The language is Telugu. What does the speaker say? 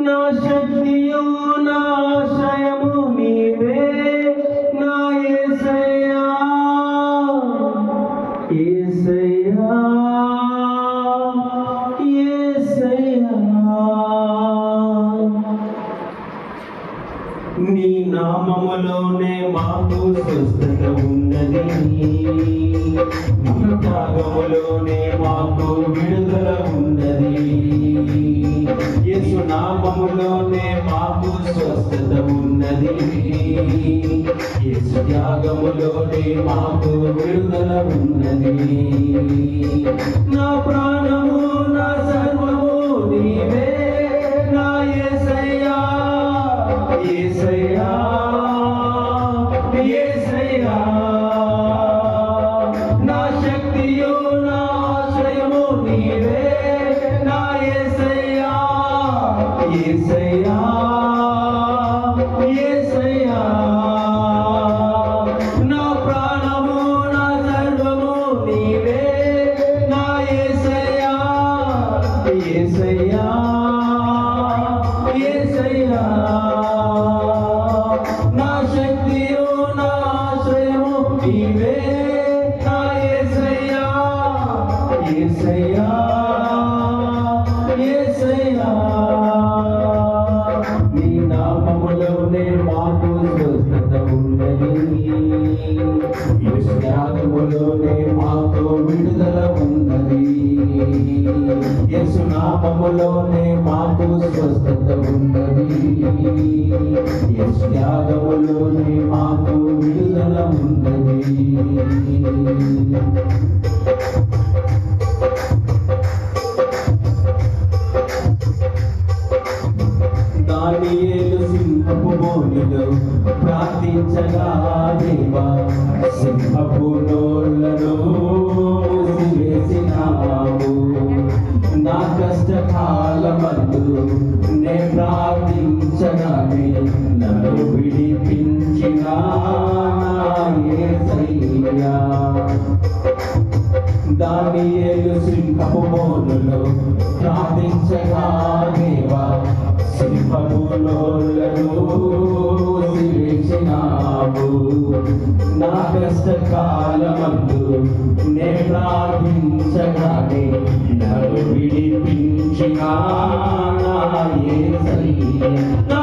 నా శక్తియు నా ఆశ్రయము నీవే నా యేసయ్యా యేసయ్యా యేసయ్యా నీ నామములోనే మాకు స్వస్థత ఉన్నది నీ త్యాగములోనే మాకు విడుదల ఉన్నది యేసు నామములోనే మాకు స్వస్థత ఉన్నది యేసు త్యాగములోనే మాకు విడుదల ఉన్నది నా ప్రాణము నా సర్వము నీవే నా యేసయ్యా యేసయ్యా యేసయ్యా నా శక్తియు నా ఆశ్రయము నీవే నా యేసయ్యా యేసయ్యా యేసయ్యా నా ప్రాణము నా సర్వము నీవే నా యేసయ్యా యేసయ్యా యేసయ్యా నా శక్తియు నా ఆశ్రయము నీవే నా యేసయ్యా యేసయ్యా యేసయ్యా నీ నామములోనే మాకు స్వస్థత ఉన్నది యేసు త్యాగములోనే మాకు విడుదల ఉన్నది యేసు నామములోనే మాకు స్వస్థత ఉన్నది యేసు త్యాగములోనే మాకు విడుదల ఉన్నది దానియేలు సింహపు బోనులో ప్రార్థించగా దేవా సింహపు నోళ్లను మూసివేసినావు నా కష్టకాలమందు నే ప్రార్థించగానే నన్ను విడిపించిన యేసయ్యా దానియేలు సింహపు బోనులో ప్రార్థించగా దేవా సింహపు నోళ్లను మూసివేసినావు నా కష్టకాలమందు నే ప్రార్థించగానే నన్ను విడిపించిన యేసయ్యా నా